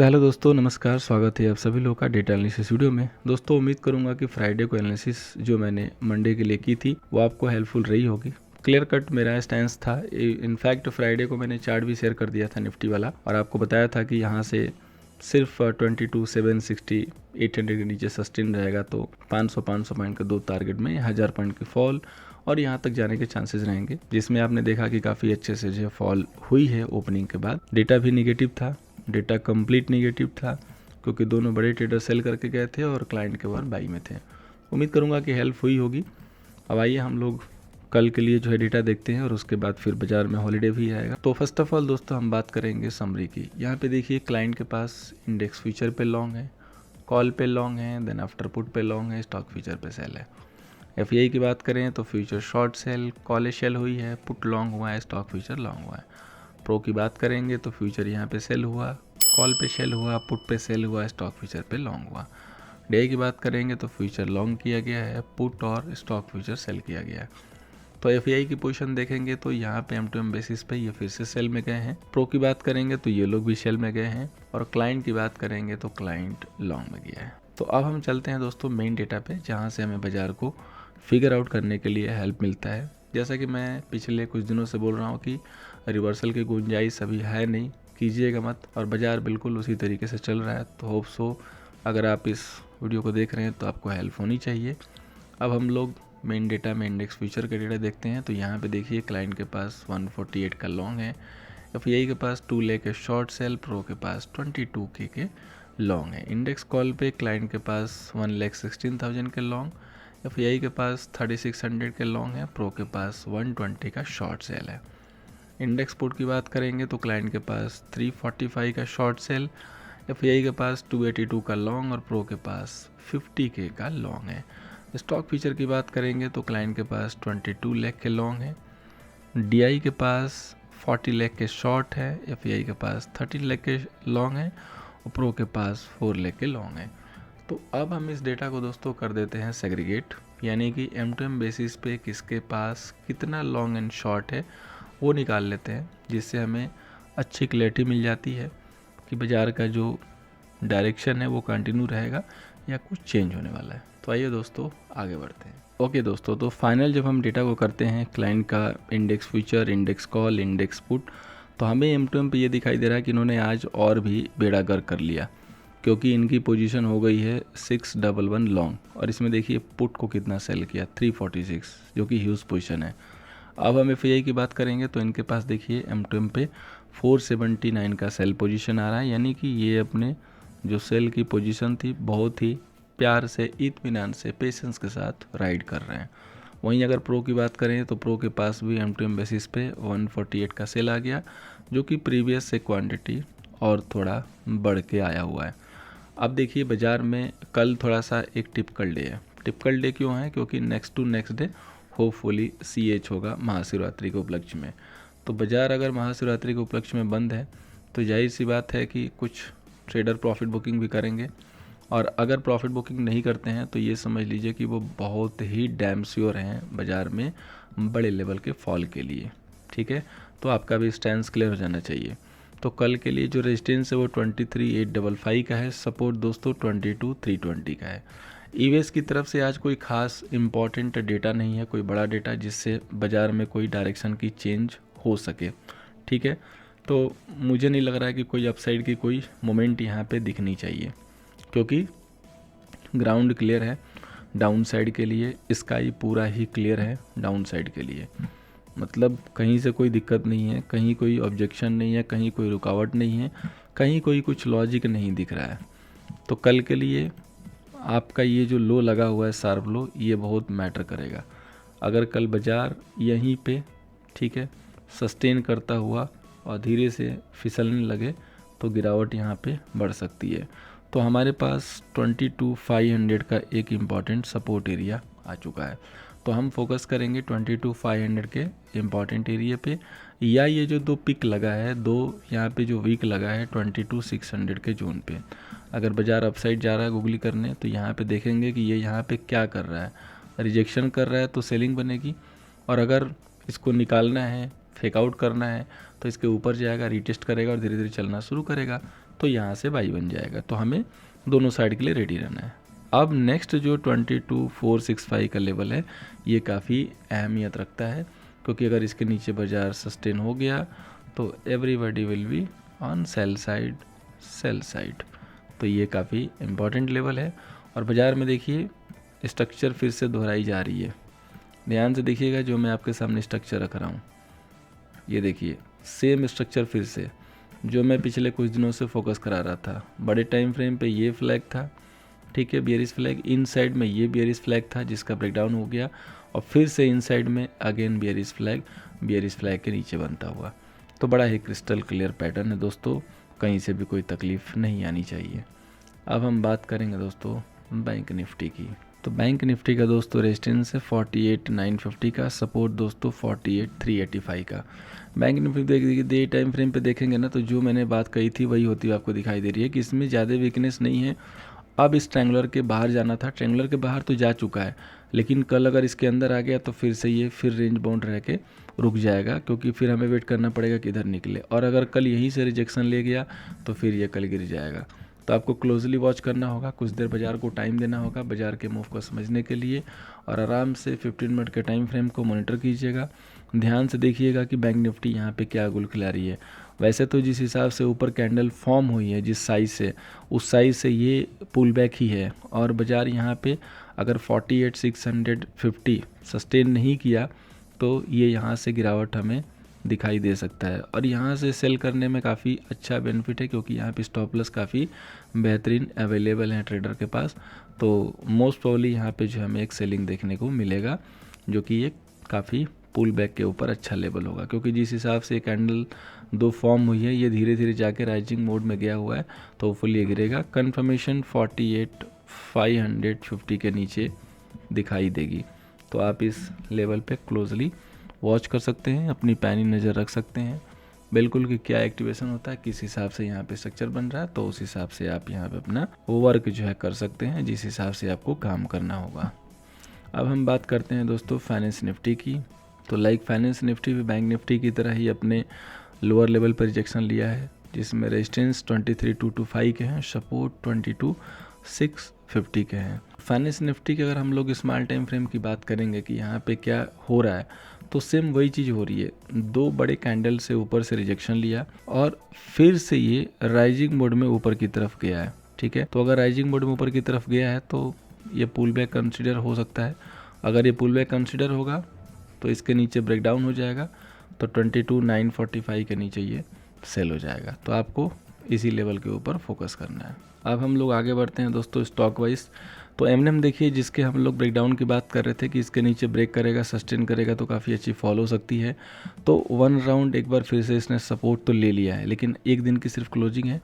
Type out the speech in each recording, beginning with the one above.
तो हेलो दोस्तों, नमस्कार। स्वागत है आप सभी लोगों का डेटा एनालिसिस वीडियो में। दोस्तों, उम्मीद करूंगा कि फ्राइडे को एनालिसिस जो मैंने मंडे के लिए की थी वो आपको हेल्पफुल रही होगी। क्लियर कट मेरा स्टैंस था। इनफैक्ट फ्राइडे को मैंने चार्ट भी शेयर कर दिया था निफ्टी वाला, और आपको बताया था कि यहाँ से सिर्फ 22,760 800 के नीचे सस्टेन रहेगा तो 500 पॉइंट के 2 टारगेट में 1000 पॉइंट की फॉल और यहाँ तक जाने के चांसेस रहेंगे, जिसमें आपने देखा कि काफ़ी अच्छे से जो फॉल हुई है ओपनिंग के बाद। डेटा भी निगेटिव था, डेटा कंप्लीट नेगेटिव था, क्योंकि दोनों बड़े ट्रेडर सेल करके गए थे और क्लाइंट के बाद बाई में थे। उम्मीद करूंगा कि हेल्प हुई होगी। अब आइए हम लोग कल के लिए जो है डेटा देखते हैं और उसके बाद फिर बाजार में हॉलीडे भी आएगा। तो फर्स्ट ऑफ ऑल दोस्तों हम बात करेंगे समरी की। यहाँ पे देखिए क्लाइंट के पास इंडेक्स फ्यूचर पे लॉन्ग है, कॉल पे लॉन्ग है, देन आफ्टर पुट पे लॉन्ग है, स्टॉक फ्यूचर पे सेल है। एफआई की बात करें तो future short cell, call sell हुई है, पुट लॉन्ग हुआ है, स्टॉक फ्यूचर लॉन्ग हुआ है। प्रो की बात करेंगे तो फ्यूचर यहाँ पे सेल हुआ, कॉल पे सेल हुआ, पुट पे सेल हुआ, स्टॉक फ्यूचर पे लॉन्ग हुआ। डे की बात करेंगे तो फ्यूचर लॉन्ग किया गया है, पुट और स्टॉक फ्यूचर सेल किया गया है। तो एफआई की पोजीशन देखेंगे तो यहाँ पे M2M बेसिस पे ये फिर से सेल में गए हैं। प्रो की बात करेंगे तो ये लोग भी सेल में गए हैं, और क्लाइंट की बात करेंगे तो क्लाइंट लॉन्ग में गया है। तो अब हम चलते हैं दोस्तों मेन डेटा पे, जहाँ से हमें बाजार को फिगर आउट करने के लिए हेल्प मिलता है। जैसा कि मैं पिछले कुछ दिनों से बोल रहा हूँ कि रिवर्सल की गुंजाइश अभी है नहीं, कीजिएगा मत, और बाज़ार बिल्कुल उसी तरीके से चल रहा है। तो होप सो अगर आप इस वीडियो को देख रहे हैं तो आपको हेल्प होनी चाहिए। अब हम लोग मेन डेटा में इंडेक्स फ्यूचर के डेटा देखते हैं। तो यहाँ पे देखिए क्लाइंट के पास 148 का लॉन्ग है, एफआई के पास 2 लाख के शॉर्ट सेल, प्रो के पास 22K के लॉन्ग है। इंडेक्स कॉल पे क्लाइंट के पास 1,16,000 के लॉन्ग, एफआई के पास 3600 के लॉन्ग है, प्रो के पास 120 का शॉर्ट सेल है। इंडेक्स पुट की बात करेंगे तो क्लाइंट के पास 345 का शॉर्ट सेल, एफआई के पास 282 का लॉन्ग और प्रो के पास 50K का लॉन्ग है। स्टॉक फीचर की बात करेंगे तो क्लाइंट के पास 22 लाख के लॉन्ग है, डीआई के पास 40 लाख के शॉर्ट है, एफआई के पास 30 लाख के लॉन्ग है और प्रो के पास 4 लाख के लॉन्ग है। तो अब हम इस डेटा को दोस्तों कर देते हैं सेग्रीगेट, यानी कि M2M बेसिस पे किसके पास कितना लॉन्ग एंड शॉर्ट है वो निकाल लेते हैं, जिससे हमें अच्छी क्लैरिटी मिल जाती है कि बाज़ार का जो डायरेक्शन है वो कंटिन्यू रहेगा या कुछ चेंज होने वाला है। तो आइए दोस्तों आगे बढ़ते हैं। ओके दोस्तों, तो फाइनल जब हम डेटा को करते हैं क्लाइंट का index future, index call, index put, तो हमें M2M पे ये दिखाई दे रहा है कि इन्होंने आज और भी बेड़ा गर्क कर लिया, क्योंकि इनकी पोजीशन हो गई है 611 लॉन्ग, और इसमें देखिए पुट को कितना सेल किया 346, जो कि ह्यूज पोजीशन है। अब हम एफआई की बात करेंगे तो इनके पास देखिए M2M पे 479 का सेल पोजीशन आ रहा है, यानी कि ये अपने जो सेल की पोजीशन थी बहुत ही प्यार से, इत्मीनान से, पेशेंस के साथ राइड कर रहे हैं। वहीं अगर प्रो की बात करें तो प्रो के पास भी M2M बेसिस पे 148 का सेल आ गया, जो कि प्रीवियस से क्वांटिटी और थोड़ा बढ़ के आया हुआ है। अब देखिए बाज़ार में कल थोड़ा सा एक टिपिकल डे है। टिपिकल डे क्यों है? क्योंकि next to next day hopefully CH होगा महाशिवरात्रि के उपलक्ष्य में। तो बाज़ार अगर महाशिवरात्रि के उपलक्ष्य में बंद है तो जाहिर सी बात है कि कुछ ट्रेडर प्रॉफिट बुकिंग भी करेंगे, और अगर प्रॉफिट बुकिंग नहीं करते हैं तो ये समझ लीजिए कि वो बहुत ही डैम श्योर हैं बाज़ार में बड़े लेवल के फॉल के लिए। ठीक है, तो आपका भी स्टैंस क्लियर हो जाना चाहिए। तो कल के लिए जो रेजिस्टेंस है वो 23,855 का है, सपोर्ट दोस्तों 22,320 का है। ईवेस की तरफ से आज कोई खास इम्पॉर्टेंट डेटा नहीं है, कोई बड़ा डेटा जिससे बाज़ार में कोई डायरेक्शन की चेंज हो सके। ठीक है, तो मुझे नहीं लग रहा है कि कोई अपसाइड की कोई मोमेंट यहाँ पे दिखनी चाहिए, क्योंकि ग्राउंड क्लियर है डाउन साइड के लिए, स्काई पूरा ही क्लियर है डाउन साइड के लिए। मतलब कहीं से कोई दिक्कत नहीं है, कहीं कोई ऑब्जेक्शन नहीं है, कहीं कोई रुकावट नहीं है, कहीं कोई कुछ लॉजिक नहीं दिख रहा है। तो कल के लिए आपका ये जो लो लगा हुआ है शार्प लो, ये बहुत मैटर करेगा। अगर कल बाज़ार यहीं पे ठीक है सस्टेन करता हुआ और धीरे से फिसलने लगे तो गिरावट यहाँ पे बढ़ सकती है। तो हमारे पास 22,500 का एक इम्पॉर्टेंट सपोर्ट एरिया आ चुका है, तो हम फोकस करेंगे 22,500 के इम्पॉर्टेंट एरिया पे, या ये जो दो पिक लगा है, दो यहाँ पे जो वीक लगा है 22,600 के जोन पे। अगर बाज़ार अपसाइड जा रहा है गूगली करने तो यहाँ पे देखेंगे कि ये यहाँ पे क्या कर रहा है, रिजेक्शन कर रहा है तो सेलिंग बनेगी, और अगर इसको निकालना है, फेक आउट करना है तो इसके ऊपर जाएगा, रीटेस्ट करेगा और धीरे धीरे चलना शुरू करेगा। तो यहाँ से बाई बन जाएगा। तो हमें दोनों साइड के लिए रेडी रहना है। अब नेक्स्ट जो 22,465 का लेवल है, ये काफ़ी अहमियत रखता है, क्योंकि अगर इसके नीचे बाजार सस्टेन हो गया तो everybody will be on sell side. तो ये काफ़ी इम्पॉर्टेंट लेवल है। और बाज़ार में देखिए स्ट्रक्चर फिर से दोहराई जा रही है। ध्यान से देखिएगा, जो मैं आपके सामने स्ट्रक्चर रख रहा हूँ, ये देखिए सेम स्ट्रक्चर फिर से जो मैं पिछले कुछ दिनों से फोकस करा रहा था। बड़े टाइम फ्रेम पे ये फ्लैग था, ठीक है, बियरिश फ्लैग। इन साइड में ये बियरिश फ्लैग था जिसका ब्रेकडाउन हो गया, और फिर से इन साइड में अगेन बियरिश फ्लैग के नीचे बनता हुआ। तो बड़ा ही क्रिस्टल क्लियर पैटर्न है दोस्तों, कहीं से भी कोई तकलीफ नहीं आनी चाहिए। अब हम बात करेंगे दोस्तों बैंक निफ्टी की। तो बैंक निफ्टी का दोस्तों रेजिस्टेंस है 48,950 का, सपोर्ट दोस्तों 48,385 का। बैंक निफ्टी देखिए डे टाइम फ्रेम पे देखेंगे ना, तो जो मैंने बात कही थी वही होती हुई आपको दिखाई दे रही है कि इसमें ज़्यादा वीकनेस नहीं है। अब इस ट्रायंगुलर के बाहर जाना था, ट्रायंगुलर के बाहर तो जा चुका है, लेकिन कल अगर इसके अंदर आ गया तो फिर से ये फिर रेंज बाउंड रह के रुक जाएगा, क्योंकि फिर हमें वेट करना पड़ेगा कि इधर निकले। और अगर कल यहीं से रिजेक्शन ले गया तो फिर ये कल गिर जाएगा। तो आपको क्लोजली वॉच करना होगा, कुछ देर बाज़ार को टाइम देना होगा बाज़ार के मूव को समझने के लिए, और आराम से 15 मिनट के टाइम फ्रेम को मॉनिटर कीजिएगा। ध्यान से देखिएगा कि बैंक निफ्टी यहाँ पे क्या गुल खिला रही है। वैसे तो जिस हिसाब से ऊपर कैंडल फॉर्म हुई है, जिस साइज़ से, उस साइज़ से ये पुल बैक ही है, और बाज़ार यहाँ पे अगर 48,650 सस्टेन नहीं किया तो ये यहाँ से गिरावट हमें दिखाई दे सकता है। और यहाँ से सेल करने में काफ़ी अच्छा बेनिफिट है, क्योंकि यहाँ पे स्टॉप लॉस काफ़ी बेहतरीन अवेलेबल है ट्रेडर के पास। तो मोस्ट प्रोबेबली यहाँ पे जो हमें एक सेलिंग देखने को मिलेगा, जो कि ये काफ़ी पुल बैक के ऊपर अच्छा लेवल होगा, क्योंकि जिस हिसाब से कैंडल दो फॉर्म हुई है, ये धीरे धीरे जाके राइजिंग मोड में गया हुआ है, तो फुल ये गिरेगा। कन्फर्मेशन 48,550 के नीचे दिखाई देगी। तो आप इस लेवल पे क्लोजली वॉच कर सकते हैं, अपनी पैनी नज़र रख सकते हैं बिल्कुल कि क्या एक्टिवेशन होता है, किस हिसाब से यहाँ पे स्ट्रक्चर बन रहा है, तो उस हिसाब से आप यहाँ पे अपना वर्क जो है कर सकते हैं, जिस हिसाब से आपको काम करना होगा। अब हम बात करते हैं दोस्तों फाइनेंस निफ्टी की। तो लाइक फाइनेंस निफ्टी भी बैंक निफ्टी की तरह ही अपने लोअर लेवल पर रिजेक्शन लिया है, जिसमें रेजिस्टेंस 23,225 के हैं, सपोर्ट 22,650 के हैं। फाइनेंस निफ्टी की अगर हम लोग स्मॉल टाइम फ्रेम की बात करेंगे कि यहाँ पे क्या हो रहा है, तो सेम वही चीज़ हो रही है। दो बड़े कैंडल से ऊपर से रिजेक्शन लिया और फिर से ये राइजिंग मोड में ऊपर की तरफ गया है, ठीक है। तो अगर राइजिंग मोड में ऊपर की तरफ गया है तो ये पुल बैक कंसिडर हो सकता है। अगर ये पुल बैक कंसिडर होगा तो इसके नीचे ब्रेकडाउन हो जाएगा, तो 22,945 के नीचे ये सेल हो जाएगा। तो आपको इसी लेवल के ऊपर फोकस करना है। अब हम लोग आगे बढ़ते हैं दोस्तों स्टॉक वाइज। तो एमएनएम देखिए, जिसके हम लोग ब्रेकडाउन की बात कर रहे थे कि इसके नीचे ब्रेक करेगा, सस्टेन करेगा तो काफ़ी अच्छी फॉल हो सकती है। तो वन राउंड एक बार फिर से इसने सपोर्ट तो ले लिया है, लेकिन एक दिन की सिर्फ क्लोजिंग है।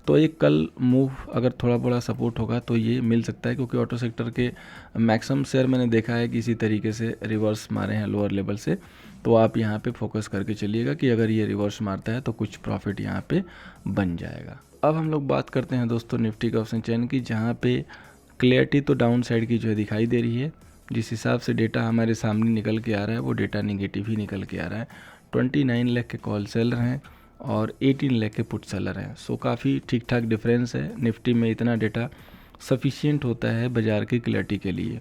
तो एक कल मूव अगर थोड़ा बड़ा सपोर्ट होगा तो ये मिल सकता है, क्योंकि ऑटो सेक्टर के मैक्सिमम शेयर मैंने देखा है कि इसी तरीके से रिवर्स मारे हैं लोअर लेवल से। तो आप यहाँ पे फोकस करके चलिएगा कि अगर ये रिवर्स मारता है तो कुछ प्रॉफिट यहाँ पे बन जाएगा। अब हम लोग बात करते हैं दोस्तों निफ्टी का ऑप्शन चेन की, जहाँ पे क्लियरिटी तो डाउन साइड की जो है दिखाई दे रही है। जिस हिसाब से डेटा हमारे सामने निकल के आ रहा है वो डेटा निगेटिव ही निकल के आ रहा है। 29 लाख के कॉल सेलर हैं और 18 लाख के पुट सेलर हैं। सो काफ़ी ठीक ठाक डिफरेंस है। निफ्टी में इतना डेटा सफिशिएंट होता है बाज़ार की क्लियरिटी के लिए,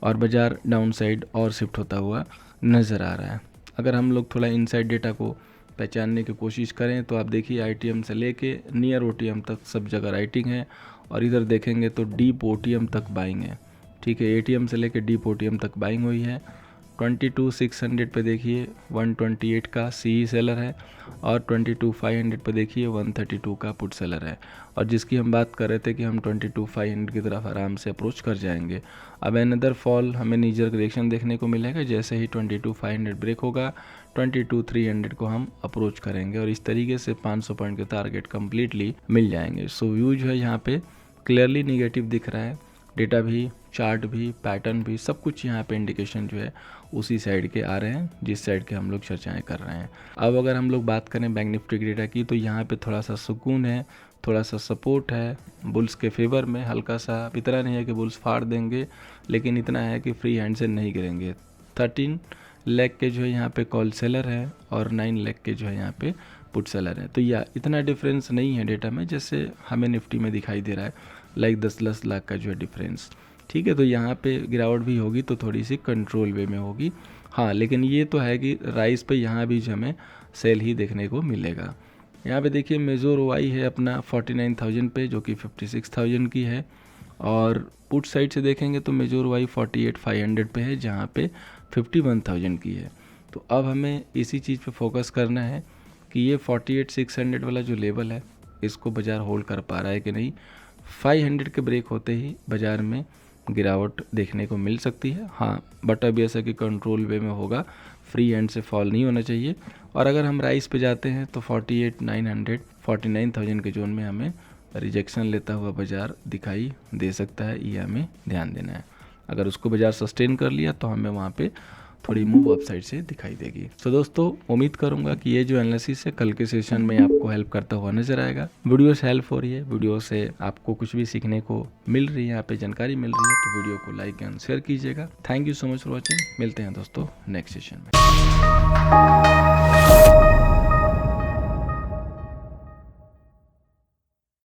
और बाज़ार डाउन साइड और शिफ्ट होता हुआ नज़र आ रहा है। अगर हम लोग थोड़ा इनसाइड डेटा को पहचानने की कोशिश करें तो आप देखिए आईटीएम से लेके नियर ओटीएम तक सब जगह राइटिंग है, और इधर देखेंगे तो डीप ओटीएम तक बाइंग है, ठीक है। एटीएम से लेके डीप ओटीएम तक बाइंग हुई है। 22,600 पे देखिए 128 का सी सेलर है, और 22,500 पे देखिए 132 का पुट सेलर है। और जिसकी हम बात कर रहे थे कि हम 22,500 की तरफ आराम से अप्रोच कर जाएंगे। अब अनदर फॉल हमें नीजर रिएक्शन देखने को मिलेगा, जैसे ही 22,500 ब्रेक होगा 22,300 को हम अप्रोच करेंगे, और इस तरीके से 500 पॉइंट के टारगेट कम्प्लीटली मिल जाएंगे। सो व्यू जो है यहाँ पे क्लियरली निगेटिव दिख रहा है, डेटा भी, चार्ट भी, पैटर्न भी, सब कुछ यहाँ पे इंडिकेशन जो है उसी साइड के आ रहे हैं जिस साइड के हम लोग चर्चाएं कर रहे हैं। अब अगर हम लोग बात करें बैंक निफ्टी के डेटा की, तो यहाँ पे थोड़ा सा सुकून है, थोड़ा सा सपोर्ट है बुल्स के फेवर में, हल्का सा। इतना नहीं है कि बुल्स फाड़ देंगे, लेकिन इतना है कि फ्री हैंड से नहीं गिरेंगे। 13 लाख के जो है यहाँ पे कॉल सेलर है और 9 लाख के जो है यहाँ पे पुट सेलर है। तो या इतना डिफरेंस नहीं है डेटा में जैसे हमें निफ्टी में दिखाई दे रहा है, लाइक 10 लाख का जो है डिफरेंस। ठीक है, तो यहाँ पे गिरावट भी होगी तो थोड़ी सी कंट्रोल वे में होगी। हाँ, लेकिन ये तो है कि राइस पे यहाँ भी जो हमें सेल ही देखने को मिलेगा। यहाँ पे देखिए मेजोर ओआई है अपना 49,000 पे, जो कि 56,000 की है। और पुट साइड से देखेंगे तो मेजोर ओआई 48,500 पे है, जहाँ पे 51,000 की है। तो अब हमें इसी चीज़ पे फोकस करना है कि ये 48,600 वाला जो लेवल है इसको बाज़ार होल्ड कर पा रहा है कि नहीं। 500 के ब्रेक होते ही बाज़ार में गिरावट देखने को मिल सकती है। हाँ, बट अभी ऐसा कि कंट्रोल वे में होगा, फ्री हैंड से फॉल नहीं होना चाहिए। और अगर हम राइस पे जाते हैं तो 48,900 49,000 के जोन में हमें रिजेक्शन लेता हुआ बाज़ार दिखाई दे सकता है, ये हमें ध्यान देना है। अगर उसको बाज़ार सस्टेन कर लिया तो हमें वहाँ पे थोड़ी मूव अपसाइड से दिखाई देगी। तो दोस्तों, उम्मीद करूंगा कि ये जो एनालिसिस है कल के सेशन में आपको हेल्प करता हुआ नजर आएगा। वीडियो से हेल्प हो रही है, वीडियो से आपको कुछ भी सीखने को मिल रही है, यहाँ पे जानकारी मिल रही है, तो वीडियो को लाइक एंड शेयर कीजिएगा। Thank you so much for watching. मिलते हैं दोस्तों नेक्स्ट सेशन में।